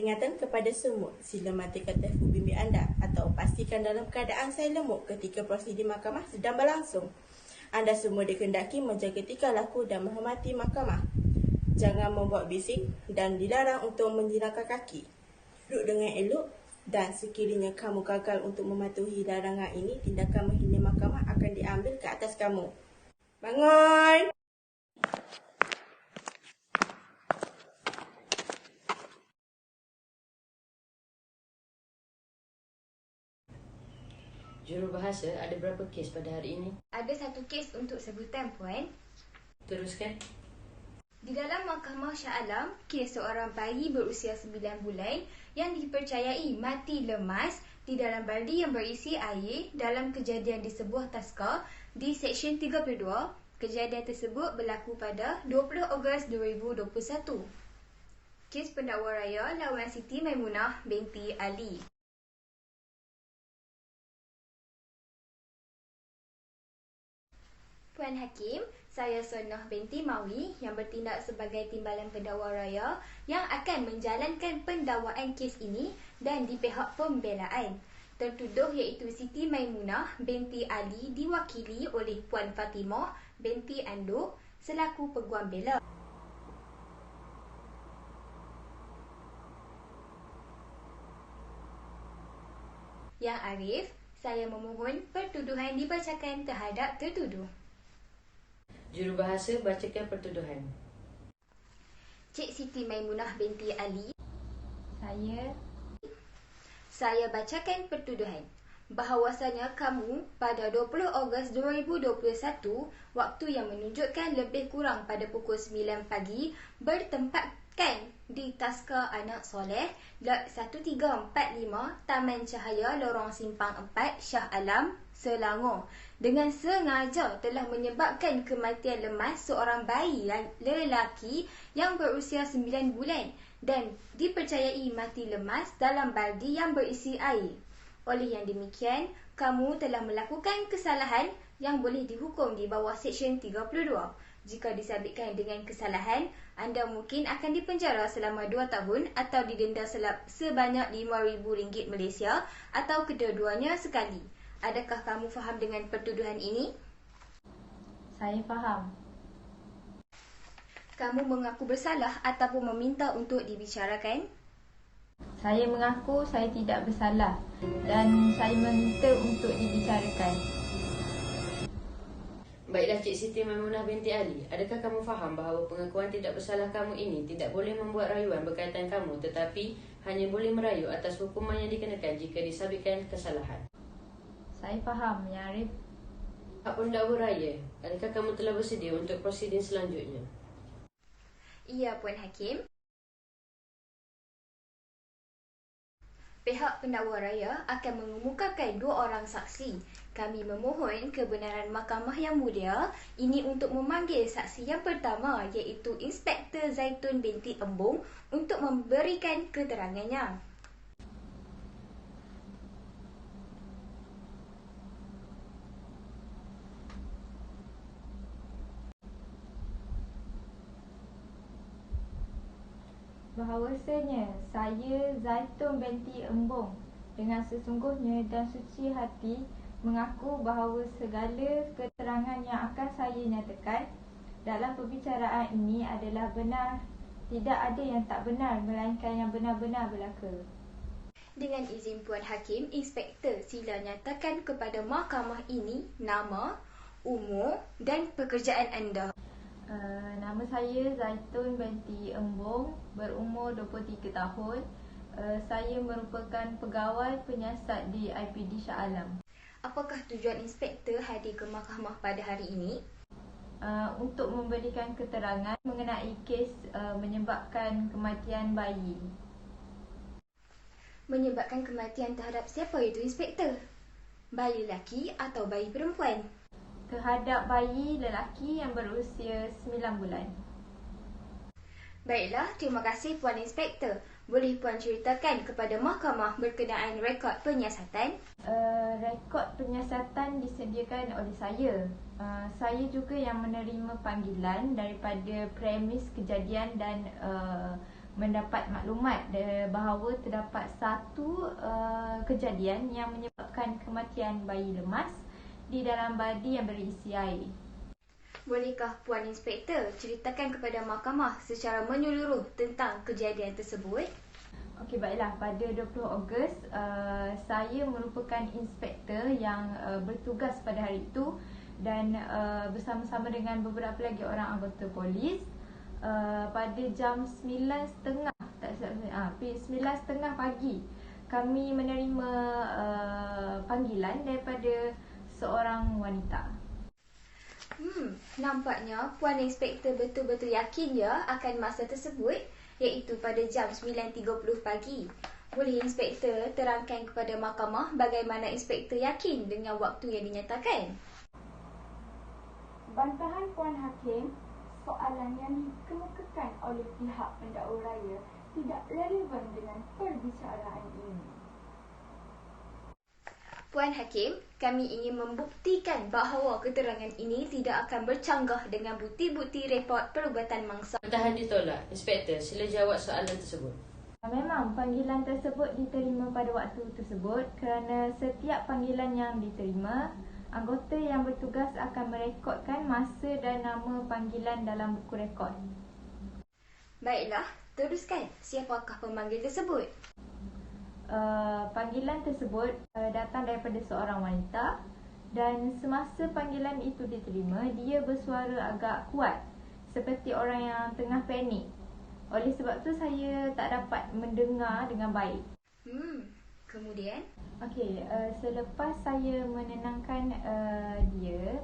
peringatan kepada semua, sila matikan telefon bimbit anda atau pastikan dalam keadaan silent mode ketika prosedur mahkamah sedang berlangsung. Anda semua dikehendaki menjaga tingkah laku dan menghormati mahkamah. Jangan membuat bising dan dilarang untuk menjinakkan kaki. Duduk dengan elok dan sekiranya kamu gagal untuk mematuhi larangan ini, tindakan menghina mahkamah akan diambil ke atas kamu. Bangun! Jurubahasa, ada berapa kes pada hari ini? Ada satu kes untuk sebutan, Puan. Teruskan. Di dalam Mahkamah Shah Alam, kes seorang bayi berusia 9 bulan yang dipercayai mati lemas di dalam baldi yang berisi air dalam kejadian di sebuah taska di Seksyen 32. Kejadian tersebut berlaku pada 20 Ogos 2021. Kes pendakwa raya lawan Siti Maimunah binti Ali. Puan Hakim, saya Sonah binti Mawi yang bertindak sebagai timbalan pendakwa raya yang akan menjalankan pendakwaan kes ini dan di pihak pembelaan. Tertuduh iaitu Siti Maimunah binti Ali diwakili oleh Puan Fatimah binti Anduk selaku peguam bela. Yang Arif, saya memohon pertuduhan dibacakan terhadap tertuduh. Jurubahasa, bacakan pertuduhan. Cik Siti Maimunah binti Ali. Saya bacakan pertuduhan bahawasanya kamu pada 20 Ogos 2021 waktu yang menunjukkan lebih kurang pada pukul 9 pagi bertempatkan di Taska Anak Soleh Lot 1345 Taman Cahaya Lorong Simpang 4 Shah Alam, Selangor dengan sengaja telah menyebabkan kematian lemas seorang bayi lelaki yang berusia 9 bulan dan dipercayai mati lemas dalam baldi yang berisi air. Oleh yang demikian, kamu telah melakukan kesalahan yang boleh dihukum di bawah Seksyen 32. Jika disabitkan dengan kesalahan, anda mungkin akan dipenjara selama 2 tahun atau didenda sebanyak RM5,000 Malaysia atau kedua-duanya sekali. Adakah kamu faham dengan pertuduhan ini? Saya faham. Kamu mengaku bersalah ataupun meminta untuk dibicarakan? Saya mengaku saya tidak bersalah dan saya meminta untuk dibicarakan. Baiklah Cik Siti Maimunah binti Ali, adakah kamu faham bahawa pengakuan tidak bersalah kamu ini tidak boleh membuat rayuan berkaitan kamu tetapi hanya boleh merayu atas hukuman yang dikenakan jika disabitkan kesalahan? Saya faham, Ya Arif. Hak pendakwa raya, adakah kamu telah bersedia untuk prosedur selanjutnya? Ya, Puan Hakim. Pihak pendakwa raya akan mengemukakan 2 orang saksi. Kami memohon kebenaran Mahkamah Yang Mulia ini untuk memanggil saksi yang pertama iaitu Inspektor Zaitun binti Embong untuk memberikan keterangannya. Bahawasanya saya Zaitun binti Embong dengan sesungguhnya dan suci hati mengaku bahawa segala keterangan yang akan saya nyatakan dalam perbicaraan ini adalah benar. Tidak ada yang tak benar melainkan yang benar-benar berlaku. Dengan izin Puan Hakim, Inspektor sila nyatakan kepada mahkamah ini nama, umur dan pekerjaan anda. Nama saya Zaitun binti Embong, berumur 23 tahun. Saya merupakan pegawai penyiasat di IPD Shah Alam. Apakah tujuan Inspektor hadir ke mahkamah pada hari ini? Untuk memberikan keterangan mengenai kes menyebabkan kematian bayi. Menyebabkan kematian terhadap siapa itu, Inspektor? Bayi lelaki atau bayi perempuan? Terhadap bayi lelaki yang berusia 9 bulan. Baiklah, terima kasih Puan Inspektor. Boleh Puan ceritakan kepada mahkamah berkenaan rekod penyiasatan? Rekod penyiasatan disediakan oleh saya. Saya juga yang menerima panggilan daripada premis kejadian dan mendapat maklumat bahawa terdapat satu kejadian yang menyebabkan kematian bayi lemas di dalam badi yang berisi air. Bolehkah Puan Inspektor ceritakan kepada mahkamah secara menyeluruh tentang kejadian tersebut? Okey, baiklah. Pada 20 Ogos, saya merupakan inspektor yang bertugas pada hari itu dan bersama-sama dengan beberapa lagi orang anggota polis pada jam 9.30 9.30 pagi kami menerima panggilan daripada seorang wanita. Nampaknya Puan Inspektor betul-betul yakin ya akan masa tersebut, iaitu pada jam 9.30 pagi. Boleh Inspektor terangkan kepada mahkamah bagaimana Inspektor yakin dengan waktu yang dinyatakan? Bantahan Puan Hakim, soalan yang dikemukakan oleh pihak pendakwa raya tidak relevan dengan perbicaraan ini. Puan Hakim, kami ingin membuktikan bahawa keterangan ini tidak akan bercanggah dengan bukti-bukti report perubatan mangsa. Bantahan ditolak. Inspektor, sila jawab soalan tersebut. Memang panggilan tersebut diterima pada waktu tersebut kerana setiap panggilan yang diterima, anggota yang bertugas akan merekodkan masa dan nama panggilan dalam buku rekod. Baiklah, teruskan. Siapakah pemanggil tersebut? Panggilan tersebut datang daripada seorang wanita dan semasa panggilan itu diterima, dia bersuara agak kuat seperti orang yang tengah panik. Oleh sebab tu saya tak dapat mendengar dengan baik. Kemudian? Okey, selepas saya menenangkan dia,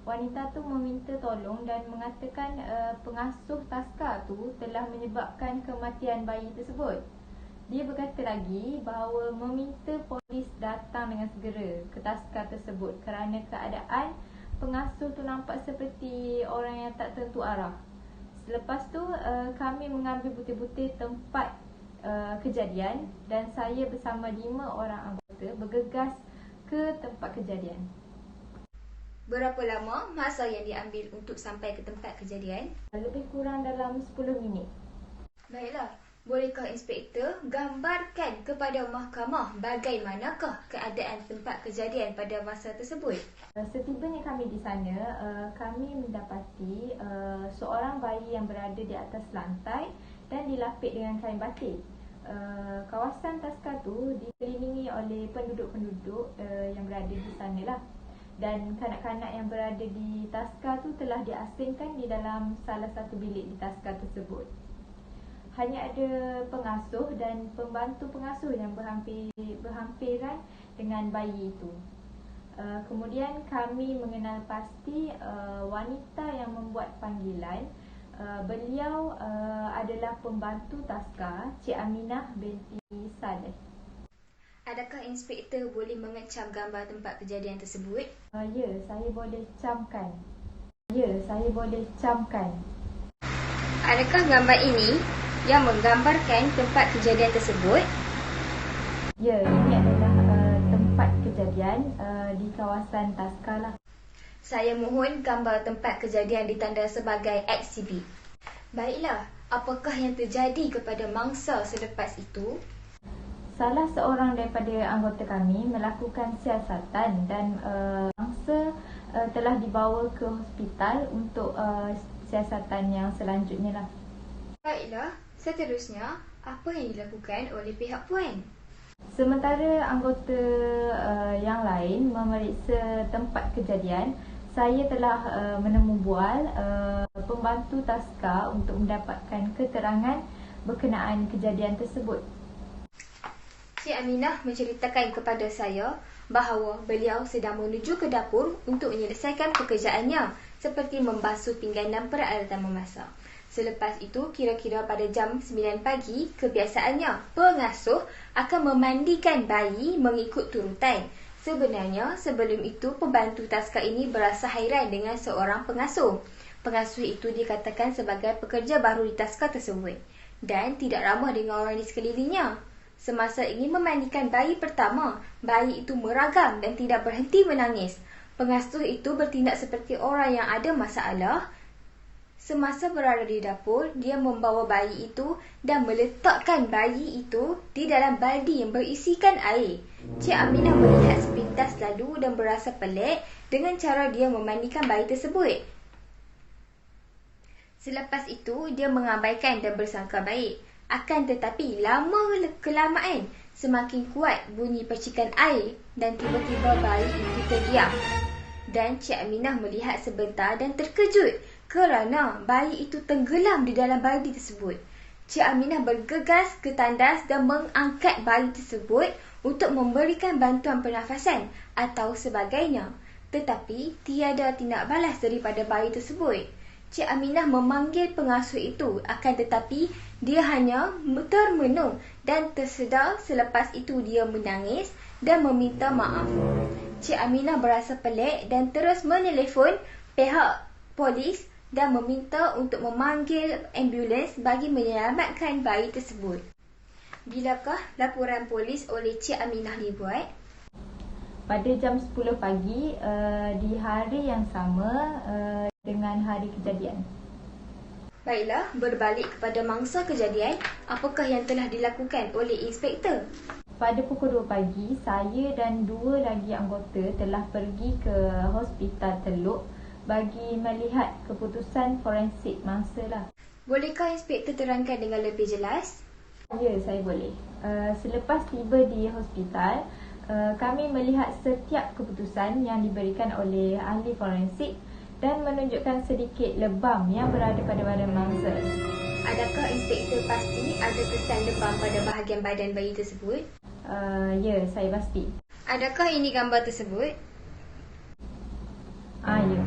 wanita tu meminta tolong dan mengatakan pengasuh taska tu telah menyebabkan kematian bayi tersebut. Dia berkata lagi bahawa meminta polis datang dengan segera ke taska tersebut kerana keadaan pengasuh tu nampak seperti orang yang tak tentu arah. Selepas tu kami mengambil butir-butir tempat kejadian dan saya bersama 5 orang anggota bergegas ke tempat kejadian. Berapa lama masa yang diambil untuk sampai ke tempat kejadian? Lebih kurang dalam 10 minit. Baiklah, bolehkah Inspektor gambarkan kepada mahkamah bagaimanakah keadaan tempat kejadian pada masa tersebut? Setibanya kami di sana, kami mendapati seorang bayi yang berada di atas lantai dan dilapik dengan kain batik. Kawasan taska tu dikelilingi oleh penduduk-penduduk yang berada di sana lah. Dan kanak-kanak yang berada di taska tu telah diasingkan di dalam salah satu bilik di taska tersebut. Hanya ada pengasuh dan pembantu pengasuh yang berhampiran dengan bayi itu. Kemudian kami mengenal pasti wanita yang membuat panggilan. Beliau adalah pembantu taska, Cik Aminah binti Saleh. Adakah Inspektor boleh mengecam gambar tempat kejadian tersebut? Ya, saya boleh camkan. Adakah gambar ini yang menggambarkan tempat kejadian tersebut? Ya, ini adalah tempat kejadian di kawasan taska lah. Saya mohon gambar tempat kejadian ditanda sebagai eksibit. Baiklah, apakah yang terjadi kepada mangsa selepas itu? Salah seorang daripada anggota kami melakukan siasatan dan mangsa telah dibawa ke hospital untuk siasatan yang selanjutnya lah. Baiklah, seterusnya apa yang dilakukan oleh pihak Puan? Sementara anggota yang lain memeriksa tempat kejadian, saya telah menemu bual pembantu taska untuk mendapatkan keterangan berkenaan kejadian tersebut. Cik Aminah menceritakan kepada saya bahawa beliau sedang menuju ke dapur untuk menyelesaikan pekerjaannya seperti membasuh pinggan dan peralatan memasak. Selepas itu, kira-kira pada jam 9 pagi, kebiasaannya pengasuh akan memandikan bayi mengikut turutan. Sebenarnya, sebelum itu pembantu taska ini berasa hairan dengan seorang pengasuh. Pengasuh itu dikatakan sebagai pekerja baru di taska tersebut dan tidak ramah dengan orang di sekelilingnya. Semasa ingin memandikan bayi pertama, bayi itu meragam dan tidak berhenti menangis. Pengasuh itu bertindak seperti orang yang ada masalah. Semasa berada di dapur, dia membawa bayi itu dan meletakkan bayi itu di dalam baldi yang berisikan air. Cik Aminah melihat sepintas lalu dan berasa pelik dengan cara dia memandikan bayi tersebut. Selepas itu, dia mengabaikan dan bersangka baik. Akan tetapi, lama-kelamaan semakin kuat bunyi percikan air dan tiba-tiba bayi itu terdiam. Dan Cik Aminah melihat sebentar dan terkejut kerana bayi itu tenggelam di dalam baldi tersebut. Cik Aminah bergegas ke tandas dan mengangkat bayi tersebut untuk memberikan bantuan pernafasan atau sebagainya. Tetapi tiada tindak balas daripada bayi tersebut. Cik Aminah memanggil pengasuh itu, akan tetapi dia hanya termenung dan tersedar. Selepas itu dia menangis dan meminta maaf. Cik Aminah berasa pelik dan terus menelefon pihak polis dan meminta untuk memanggil ambulans bagi menyelamatkan bayi tersebut. Bilakah laporan polis oleh Cik Aminah dibuat? Pada jam 10 pagi di hari yang sama dengan hari kejadian. Baiklah, berbalik kepada mangsa kejadian, apakah yang telah dilakukan oleh inspektor? Pada pukul 2 pagi, saya dan 2 lagi anggota telah pergi ke Hospital Teluk bagi melihat keputusan forensik mangsa lah. Bolehkah inspektor terangkan dengan lebih jelas? Ya, saya boleh. Selepas tiba di hospital, kami melihat setiap keputusan yang diberikan oleh ahli forensik dan menunjukkan sedikit lebam yang berada pada badan mangsa. Adakah inspektor pasti ada kesan lebam pada bahagian badan bayi tersebut? Ya, saya pasti. Adakah ini gambar tersebut? Ya.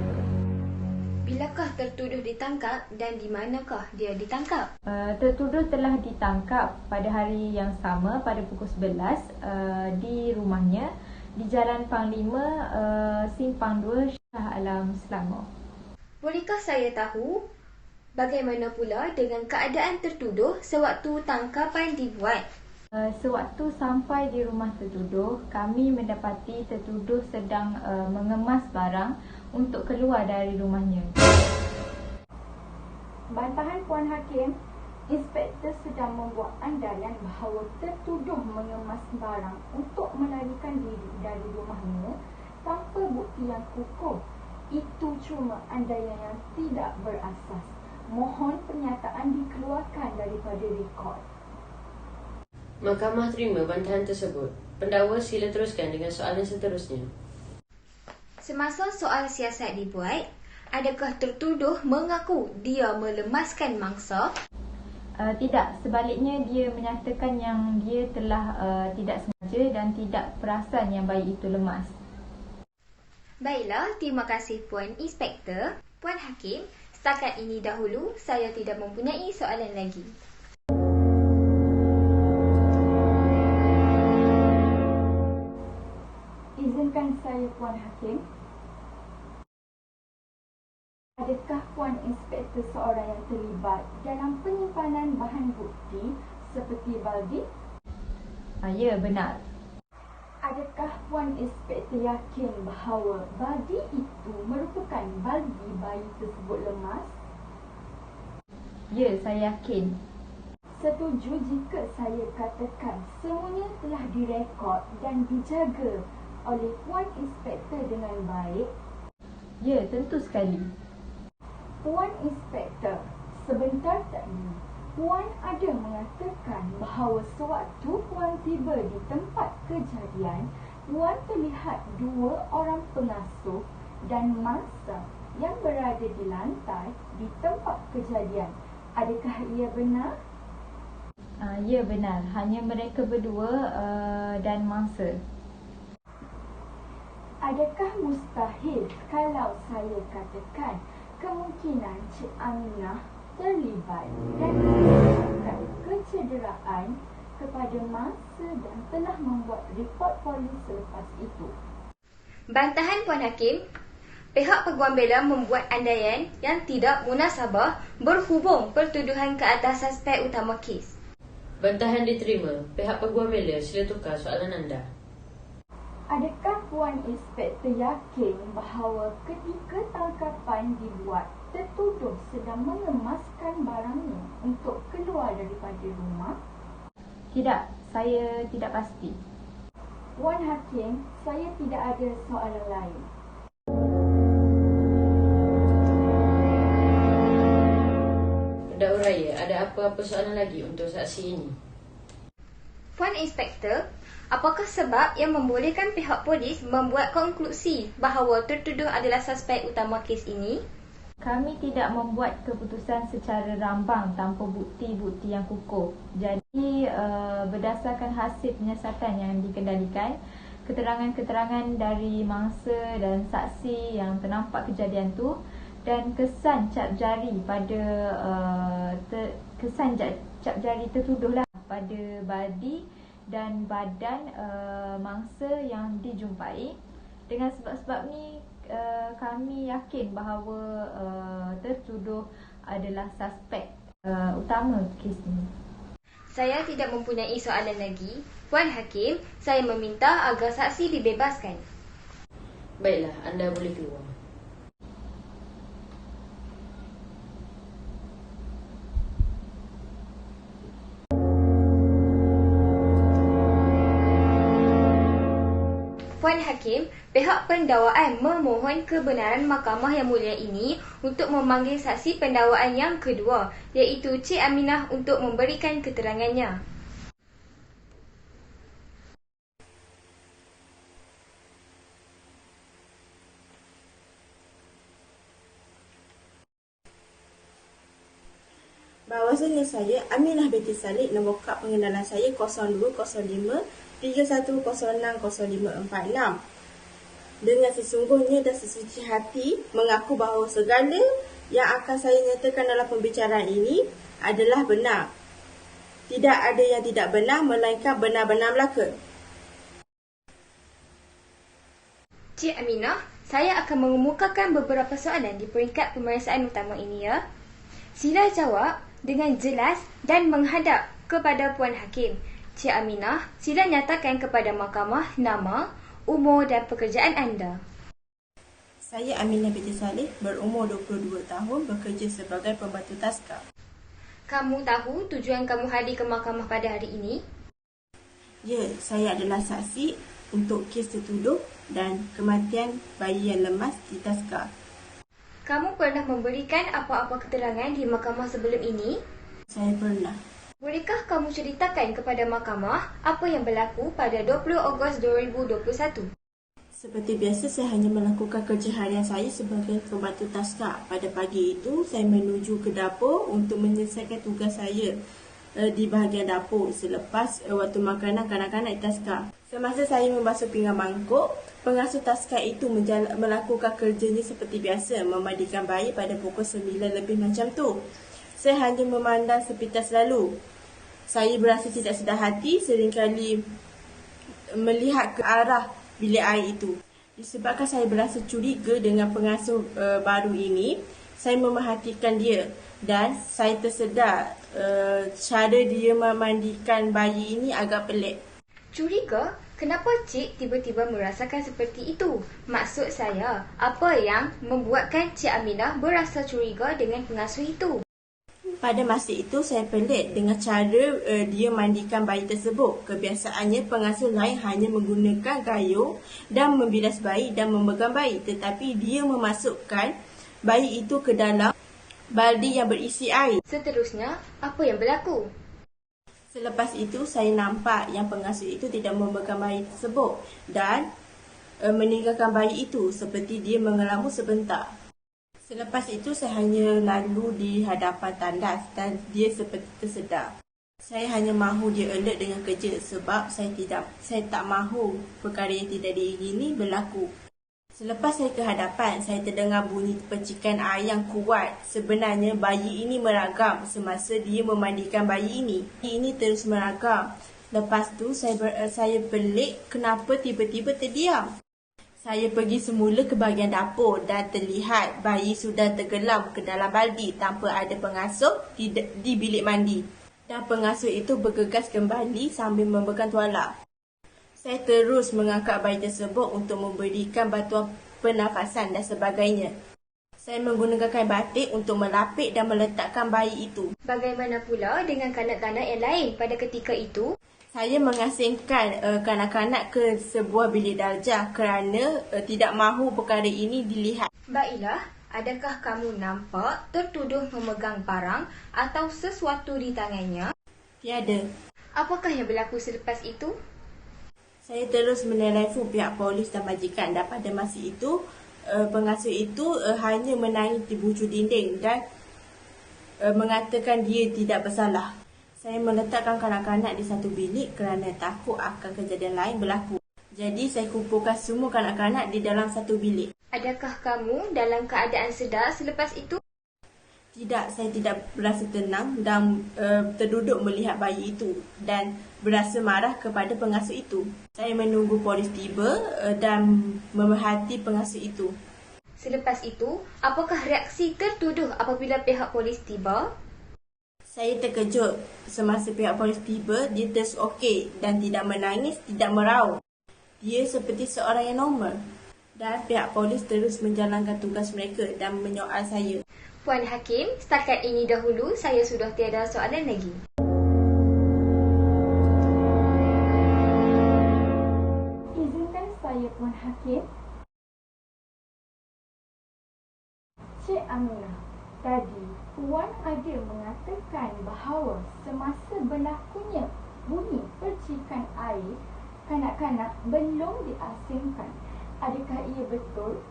Bilakah tertuduh ditangkap dan di manakah dia ditangkap? Tertuduh telah ditangkap pada hari yang sama pada pukul 11 di rumahnya di Jalan Panglima, Simpang 2, Shah Alam, Selangor. Bolehkah saya tahu bagaimana pula dengan keadaan tertuduh sewaktu tangkapan dibuat? Sewaktu sampai di rumah tertuduh, kami mendapati tertuduh sedang mengemas barang untuk keluar dari rumahnya. Bantahan Puan Hakim, inspektor sedang membuat andaian bahawa tertuduh mengemas barang untuk melarikan diri dari rumahnya tanpa bukti yang kukuh. Itu cuma andaian yang tidak berasas. Mohon pernyataan dikeluarkan daripada rekod. Mahkamah terima bantahan tersebut. Pendakwa sila teruskan dengan soalan seterusnya. Semasa soal siasat dibuat, adakah tertuduh mengaku dia melemaskan mangsa? Tidak, sebaliknya dia menyatakan yang dia telah tidak sengaja dan tidak perasan yang bayi itu lemas. Baiklah, terima kasih Puan Inspektor. Puan Hakim, setakat ini dahulu saya tidak mempunyai soalan lagi. Izinkan saya, Puan Hakim. Adakah Puan Inspektor seorang yang terlibat dalam penyimpanan bahan bukti seperti baldi? Ya, benar. Adakah Puan Inspektor yakin bahawa baldi itu merupakan baldi bayi tersebut lemas? Ya, saya yakin. Setuju jika saya katakan semuanya telah direkod dan dijaga oleh Puan Inspektor dengan baik? Ya, tentu sekali. Puan Inspektor, sebentar tadi Puan ada mengatakan bahawa sewaktu Puan tiba di tempat kejadian, Puan terlihat 2 orang pengasuh dan mangsa yang berada di lantai di tempat kejadian. Adakah ia benar? Ya, benar. Hanya mereka berdua dan mangsa. Adakah mustahil kalau saya katakan kemungkinan Cik Aminah terlibat dan menyebabkan kecederaan kepada mangsa dan telah membuat report polis selepas itu? Bantahan Puan Hakim, pihak peguam bela membuat andaian yang tidak munasabah berhubung pertuduhan ke atas suspek utama kes. Bantahan diterima. Pihak peguam bela sila tukar soalan anda. Adakah Puan Inspektor yakin bahawa ketika tangkapan dibuat, tertuduh sedang mengemaskan barangnya untuk keluar daripada rumah? Tidak, saya tidak pasti. Puan Hakim, saya tidak ada soalan lain. Pendakwa Raya, ada apa-apa soalan lagi untuk saksi ini? Puan Inspektor, apakah sebab yang membolehkan pihak polis membuat konklusi bahawa tertuduh adalah suspek utama kes ini? Kami tidak membuat keputusan secara rambang tanpa bukti-bukti yang kukuh. Jadi berdasarkan hasil penyiasatan yang dikendalikan, keterangan-keterangan dari mangsa dan saksi yang ternampak kejadian tu, dan kesan cap jari pada cap jari tertuduhlah pada badi dan badan mangsa yang dijumpai. Dengan sebab-sebab ni kami yakin bahawa tertuduh adalah suspek utama kes ini. Saya tidak mempunyai soalan lagi. Puan Hakim, saya meminta agar saksi dibebaskan. Baiklah, anda boleh keluar. Puan Hakim, pihak pendakwaan memohon kebenaran Mahkamah Yang Mulia ini untuk memanggil saksi pendakwaan yang kedua, iaitu Cik Aminah untuk memberikan keterangannya. Bahawasanya saya, Aminah binti Saleh, nombor kad pengenalan saya 0205-3106-0546. Dengan sesungguhnya dan sesuci hati mengaku bahawa segala yang akan saya nyatakan dalam pembicaraan ini adalah benar. Tidak ada yang tidak benar, melainkan benar-benar belaka. Cik Aminah, saya akan mengemukakan beberapa soalan di peringkat pemeriksaan utama ini ya. Sila jawab dengan jelas dan menghadap kepada Puan Hakim. Cik Aminah, sila nyatakan kepada mahkamah nama, umur dan pekerjaan anda. Saya Aminah binti Saleh, berumur 22 tahun, bekerja sebagai pembantu taska. Kamu tahu tujuan kamu hadir ke mahkamah pada hari ini? Ya, saya adalah saksi untuk kes tertuduh dan kematian bayi yang lemas di taska. Kamu pernah memberikan apa-apa keterangan di mahkamah sebelum ini? Saya pernah. Bolehkah kamu ceritakan kepada mahkamah apa yang berlaku pada 20 Ogos 2021? Seperti biasa, saya hanya melakukan kerja harian saya sebagai pembantu taska. Pada pagi itu, saya menuju ke dapur untuk menyelesaikan tugas saya di bahagian dapur selepas waktu makanan kanak-kanak di taska. Semasa saya membasuh pinggan mangkuk, pengasuh taska itu melakukan kerjanya seperti biasa, memandikan bayi pada pukul 9 lebih macam tu. Saya hanya memandang sepintas lalu. Saya berasa tidak sedar hati seringkali melihat ke arah bilik air itu. Disebabkan saya berasa curiga dengan pengasuh baru ini, saya memerhatikan dia dan saya tersedar cara dia memandikan bayi ini agak pelik. Curiga? Kenapa Cik tiba-tiba merasakan seperti itu? Maksud saya, apa yang membuatkan Cik Aminah berasa curiga dengan pengasuh itu? Pada masa itu, saya pelik dengan cara dia mandikan bayi tersebut. Kebiasaannya, pengasuh lain hanya menggunakan gayung dan membilas bayi dan memegang bayi. Tetapi dia memasukkan bayi itu ke dalam baldi yang berisi air. Seterusnya, apa yang berlaku? Selepas itu, saya nampak yang pengasuh itu tidak memegang bayi tersebut dan meninggalkan bayi itu seperti dia mengelambur sebentar. Selepas itu, saya hanya lalu di hadapan tandas dan dia seperti tersedar. Saya hanya mahu dia alert dengan kerja sebab saya tak mahu perkara yang tidak diingini berlaku. Selepas saya ke hadapan, saya terdengar bunyi percikan air yang kuat. Sebenarnya bayi ini meragam semasa dia memandikan bayi ini. Bayi ini terus meragam. Lepas tu saya pelik kenapa tiba-tiba terdiam. Saya pergi semula ke bahagian dapur dan terlihat bayi sudah tenggelam ke dalam baldi tanpa ada pengasuh di bilik mandi. Dan pengasuh itu bergegas kembali sambil memegang tuala. Saya terus mengangkat bayi tersebut untuk memberikan bantuan pernafasan dan sebagainya. Saya menggunakan kain batik untuk melapik dan meletakkan bayi itu. Bagaimana pula dengan kanak-kanak yang lain pada ketika itu? Saya mengasingkan kanak-kanak ke sebuah bilik darjah kerana tidak mahu perkara ini dilihat. Baiklah, adakah kamu nampak tertuduh memegang barang atau sesuatu di tangannya? Tiada. Apakah yang berlaku selepas itu? Saya terus menelefon pihak polis dan majikan dan pada masa itu pengasuh itu hanya menangis di bujur dinding dan mengatakan dia tidak bersalah. Saya meletakkan kanak-kanak di satu bilik kerana takut akan kejadian lain berlaku. Jadi saya kumpulkan semua kanak-kanak di dalam satu bilik. Adakah kamu dalam keadaan sedar selepas itu? Tidak, saya tidak berasa tenang dan terduduk melihat bayi itu dan berasa marah kepada pengasuh itu. Saya menunggu polis tiba dan memerhati pengasuh itu. Selepas itu, apakah reaksi tertuduh apabila pihak polis tiba? Saya terkejut semasa pihak polis tiba. Dia terus okey dan tidak menangis, tidak meraung. Dia seperti seorang yang normal. Dan pihak polis terus menjalankan tugas mereka dan menyoal saya. Puan Hakim, setakat ini dahulu saya sudah tiada soalan lagi. Izinkan saya, Puan Hakim. Cik Aminah, tadi Puan ada mengatakan bahawa semasa berlakunya bunyi percikan air, kanak-kanak belum diasingkan. Adakah ia betul?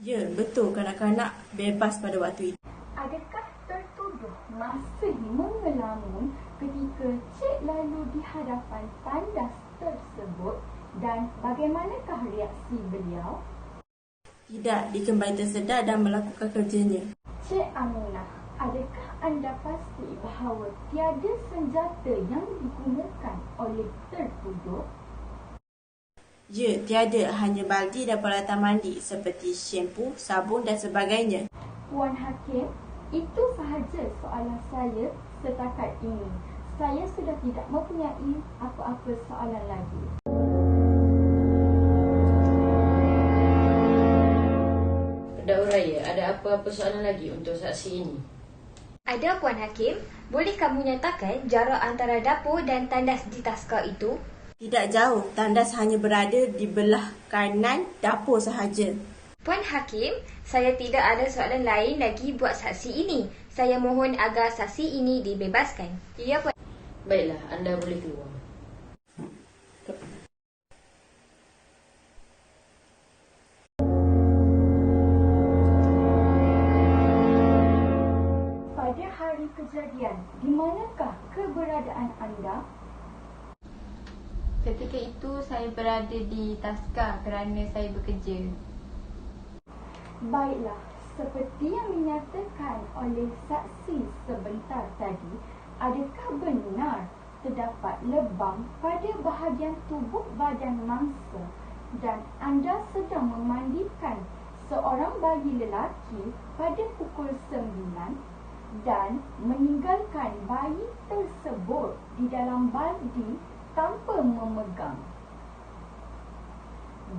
Ya, betul, kanak-kanak bebas pada waktu itu. Adakah tertuduh masih mengelamun ketika Cik lalu di hadapan tandas tersebut dan bagaimanakah reaksi beliau? Tidak, dia kembali tersedar dan melakukan kerjanya. Cik Aminah, adakah anda pasti bahawa tiada senjata yang digunakan oleh tertuduh? Ya, tiada, hanya baldi dan peralatan mandi seperti syampu, sabun dan sebagainya. Puan Hakim, itu sahaja soalan saya setakat ini. Saya sudah tidak mempunyai apa-apa soalan lagi. Pendakwa Raya, ada apa-apa soalan lagi untuk saksi ini? Ada, Puan Hakim. Boleh kamu nyatakan jarak antara dapur dan tandas di taska itu? Tidak jauh, tandas hanya berada di belah kanan dapur sahaja. Puan Hakim, saya tidak ada soalan lain lagi buat saksi ini. Saya mohon agar saksi ini dibebaskan. Ya, Puan. Baiklah, anda boleh keluar. Pada hari kejadian, di manakah keberadaan anda? Ketika itu saya berada di taska kerana saya bekerja. Baiklah, seperti yang dinyatakan oleh saksi sebentar tadi, adakah benar terdapat lebam pada bahagian tubuh badan mangsa dan anda sedang memandikan seorang bayi lelaki pada pukul 9 dan meninggalkan bayi tersebut di dalam baldi tanpa memegang,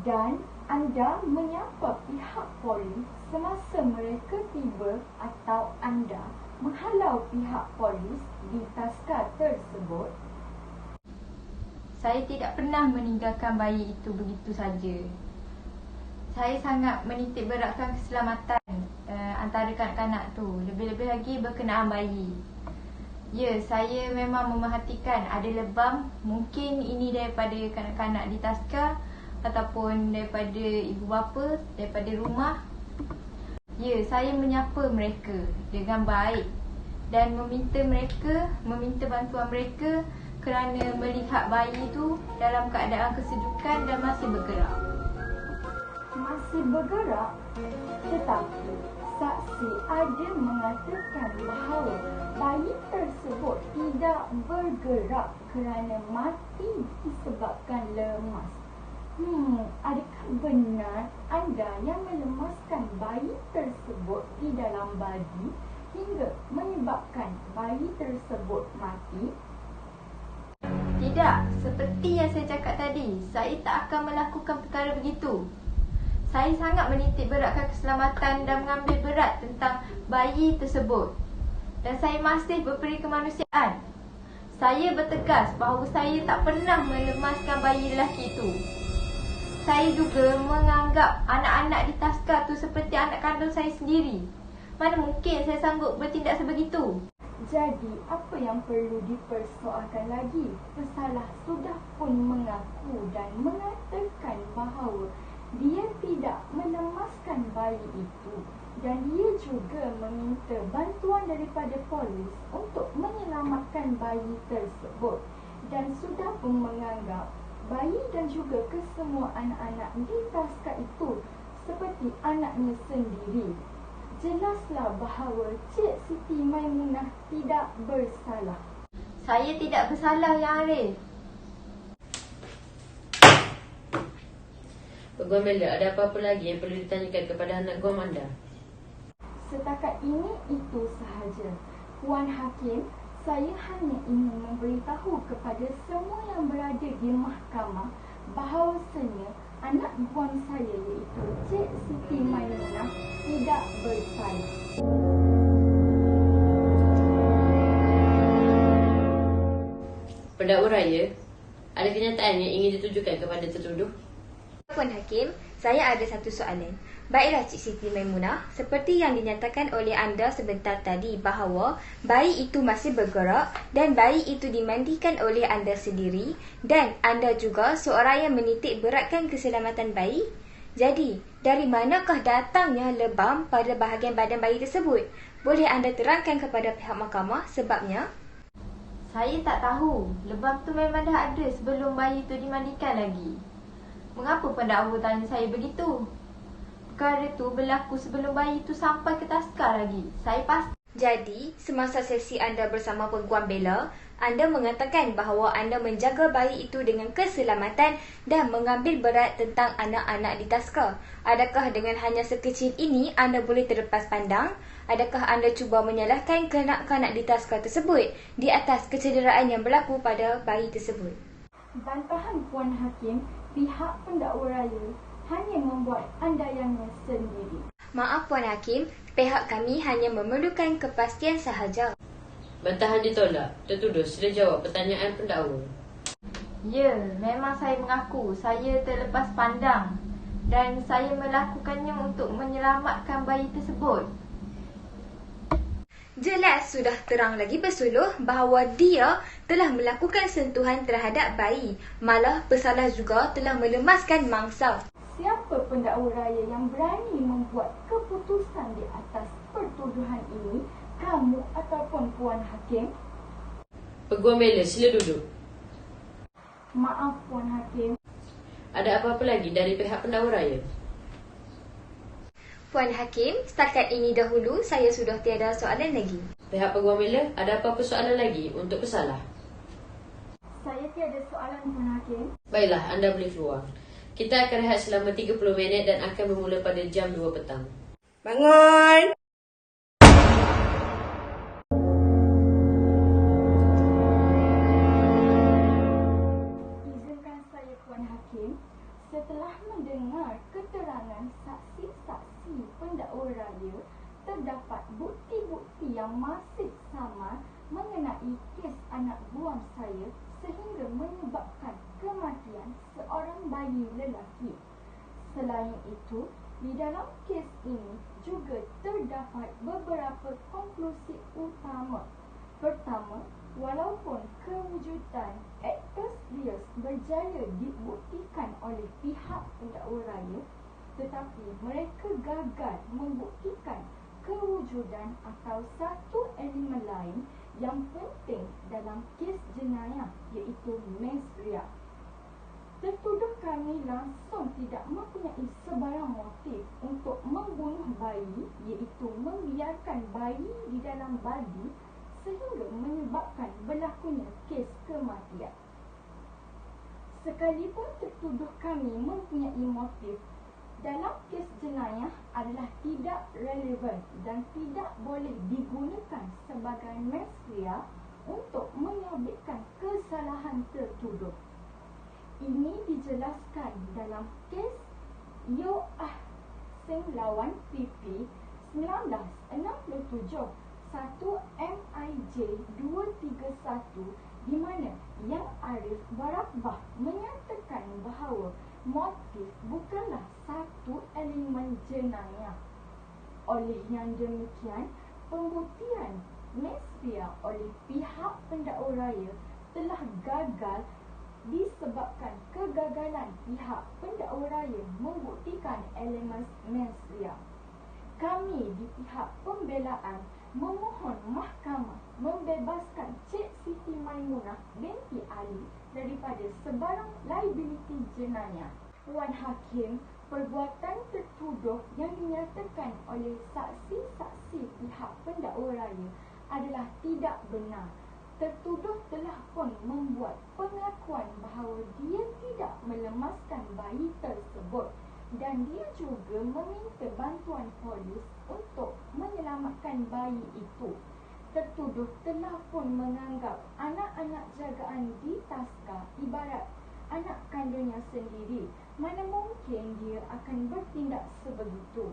dan anda menyapa pihak polis semasa mereka tiba atau anda menghalau pihak polis di taska tersebut? Saya tidak pernah meninggalkan bayi itu begitu saja. Saya sangat menitik beratkan keselamatan antara kanak-kanak tu, lebih-lebih lagi berkenaan bayi. Ya, saya memang memerhatikan ada lebam. Mungkin ini daripada kanak-kanak di taska ataupun daripada ibu bapa, daripada rumah. Ya, saya menyapa mereka dengan baik dan meminta bantuan mereka kerana melihat bayi itu dalam keadaan kesejukan dan masih bergerak. Masih bergerak, tetapi saksi ada mengatakan bahawa bayi tersebut tidak bergerak kerana mati disebabkan lemas. Adakah benar anda yang melemaskan bayi tersebut di dalam baldi hingga menyebabkan bayi tersebut mati? Tidak, seperti yang saya cakap tadi, saya tak akan melakukan perkara begitu. Saya sangat menitik beratkan keselamatan dan mengambil berat tentang bayi tersebut. Dan saya masih berperi kemanusiaan. Saya bertegas bahawa saya tak pernah melemaskan bayi lelaki itu. Saya juga menganggap anak-anak di Taska tu seperti anak kandung saya sendiri. Mana mungkin saya sanggup bertindak sebegitu? Jadi, apa yang perlu dipersoalkan lagi? Pesalah sudah pun mengaku dan mengatakan bahawa dia tidak melemaskan bayi itu dan dia juga meminta bantuan daripada polis untuk menyelamatkan bayi tersebut dan sudah pun menganggap bayi dan juga kesemua anak-anak di Taska itu seperti anaknya sendiri. Jelaslah bahawa Cik Siti Maimunah tidak bersalah. Saya tidak bersalah, Yang Arif. Peguam Bella, ada apa-apa lagi yang perlu ditanyakan kepada anak guam anda? Setakat ini itu sahaja. Puan Hakim, saya hanya ingin memberitahu kepada semua yang berada di mahkamah bahawasanya anak guam saya iaitu Cik Siti Maimunah tidak bersalah. Pendakwa raya, ada kenyataan yang ingin ditujukan kepada tertuduh? Puan Hakim, saya ada satu soalan. Baiklah Cik Siti Maimunah, seperti yang dinyatakan oleh anda sebentar tadi bahawa bayi itu masih bergerak dan bayi itu dimandikan oleh anda sendiri dan anda juga seorang yang menitik beratkan keselamatan bayi. Jadi, dari manakah datangnya lebam pada bahagian badan bayi tersebut? Boleh anda terangkan kepada pihak mahkamah sebabnya? Saya tak tahu. Lebam tu memang dah ada sebelum bayi tu dimandikan lagi. Mengapa pendakwa tanya saya begitu? Perkara tu berlaku sebelum bayi tu sampai ke Taska lagi. Saya pasti. Jadi, semasa sesi anda bersama Peguam Bella, anda mengatakan bahawa anda menjaga bayi itu dengan keselamatan dan mengambil berat tentang anak-anak di Taska. Adakah dengan hanya sekecil ini anda boleh terlepas pandang? Adakah anda cuba menyalahkan kanak-kanak di Taska tersebut di atas kecederaan yang berlaku pada bayi tersebut? Bantahan Puan Hakim, pihak pendakwa raya hanya membuat andaiannya sendiri. Maaf Puan Hakim, pihak kami hanya memerlukan kepastian sahaja. Bantahan ditolak. Tertuduh sila jawab pertanyaan pendakwa. Ya, memang saya mengaku saya terlepas pandang dan saya melakukannya untuk menyelamatkan bayi tersebut. Jelas sudah terang lagi bersuluh bahawa dia telah melakukan sentuhan terhadap bayi. Malah pesalah juga telah melemaskan mangsa. Siapa pendakwa raya yang berani membuat keputusan di atas pertuduhan ini? Kamu ataupun Puan Hakim? Peguam Bella, sila duduk. Maaf Puan Hakim. Ada apa-apa lagi dari pihak pendakwa raya? Puan Hakim, setakat ini dahulu saya sudah tiada soalan lagi. Pihak Peguam Bella, ada apa-apa soalan lagi untuk pesalah? Saya tiada soalan Puan Hakim. Baiklah, anda boleh keluar. Kita akan rehat selama 30 minit dan akan bermula pada jam 2 petang. Bangun! Izinkan saya Puan Hakim, setelah mendengar keterangan saksi-saksi pendakwa raya, terdapat bukti-bukti yang masih sama mengenai kes anak guam saya sehingga menyebabkan kematian seorang bayi lelaki. Selain itu, di dalam kes ini juga terdapat beberapa konklusi utama. Pertama, walaupun kewujudan Aktus Rios berjaya dibuktikan oleh pihak pendakwa raya, tetapi mereka gagal membuktikan kewujudan atau satu elemen lain yang penting dalam kes jenayah iaitu mens rea. Tertuduh kami langsung tidak mempunyai sebarang motif untuk membunuh bayi iaitu membiarkan bayi di dalam badi sehingga menyebabkan berlakunya kes kematian. Sekalipun tertuduh kami mempunyai motif, dalam kes jenayah adalah tidak relevan dan tidak boleh digunakan sebagai mens rea untuk menyabitkan kesalahan tertuduh. Ini dijelaskan dalam kes Yo Ah Seng lawan PP 1967 1 MIJ 231 di mana Yang Arif Barabah menyatakan bahawa motif bukanlah satu elemen jenayah. Oleh yang demikian, pembuktian mensria oleh pihak pendakwa raya telah gagal disebabkan kegagalan pihak pendakwa raya membuktikan elemen mensria. Kami di pihak pembelaan memohon mahkamah membebaskan Cik Siti Maimunah binti Ali daripada sebarang liability jenayah. Wan Hakim, perbuatan tertuduh yang dinyatakan oleh saksi-saksi pihak pendakwa raya adalah tidak benar. Tertuduh telah pun membuat pengakuan bahawa dia tidak melemaskan bayi tersebut dan dia juga meminta bantuan polis untuk menyelamatkan bayi itu. Tertuduh telah pun menganggap anak-anak jagaan di Taska ibarat anak kandungnya sendiri, mana mungkin dia akan bertindak sebegitu.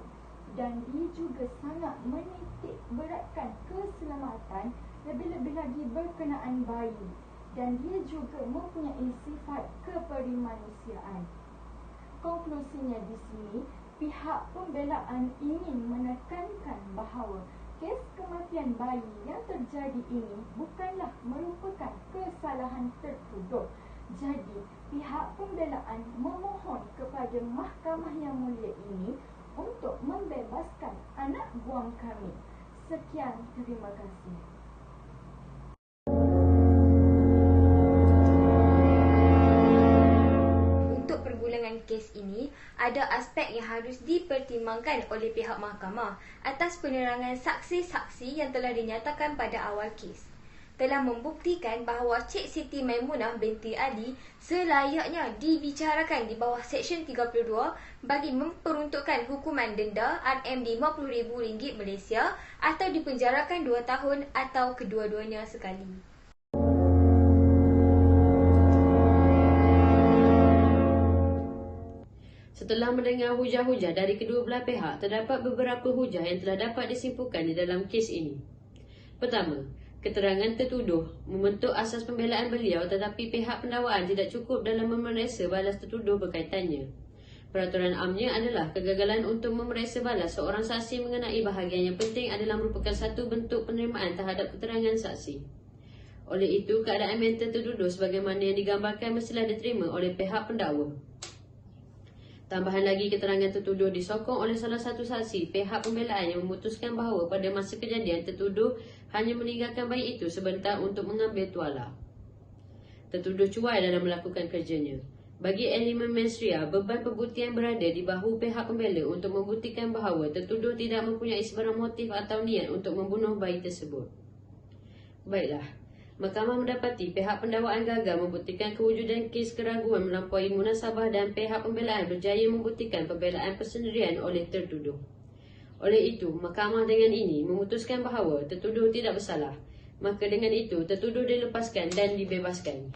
Dan dia juga sangat menitik beratkan keselamatan, lebih-lebih lagi berkenaan bayi, dan dia juga mempunyai sifat keperimanusiaan. Konklusinya di sini, pihak pembelaan ingin menekankan bahawa kes kematian bayi yang terjadi ini bukanlah merupakan kesalahan tertuduh. Jadi, pihak pembelaan memohon kepada Mahkamah Yang Mulia ini untuk membebaskan anak buang kami. Sekian, terima kasih. Kes ini ada aspek yang harus dipertimbangkan oleh pihak mahkamah atas penerangan saksi-saksi yang telah dinyatakan pada awal kes. Telah membuktikan bahawa Cik Siti Maimunah binti Ali selayaknya dibicarakan di bawah Seksyen 32 bagi memperuntukkan hukuman denda RM50,000 Malaysia atau dipenjarakan 2 tahun atau kedua-duanya sekali. Setelah mendengar hujah-hujah dari kedua belah pihak, terdapat beberapa hujah yang telah dapat disimpulkan di dalam kes ini. Pertama, keterangan tertuduh membentuk asas pembelaan beliau tetapi pihak pendakwaan tidak cukup dalam memeriksa balas tertuduh berkaitannya. Peraturan amnya adalah kegagalan untuk memeriksa balas seorang saksi mengenai bahagian yang penting adalah merupakan satu bentuk penerimaan terhadap keterangan saksi. Oleh itu, keadaan mental tertuduh sebagaimana yang digambarkan mestilah diterima oleh pihak pendakwa. Tambahan lagi, keterangan tertuduh disokong oleh salah satu saksi pihak pembelaan yang memutuskan bahawa pada masa kejadian tertuduh hanya meninggalkan bayi itu sebentar untuk mengambil tuala. Tertuduh cuai dalam melakukan kerjanya. Bagi elemen mensria, beban pembuktian berada di bahu pihak pembela untuk membuktikan bahawa tertuduh tidak mempunyai sebarang motif atau niat untuk membunuh bayi tersebut. Baiklah. Mahkamah mendapati pihak pendakwaan gagal membuktikan kewujudan kes keraguan melampaui munasabah dan pihak pembelaan berjaya membuktikan pembelaan persendirian oleh tertuduh. Oleh itu, mahkamah dengan ini memutuskan bahawa tertuduh tidak bersalah. Maka dengan itu, tertuduh dilepaskan dan dibebaskan.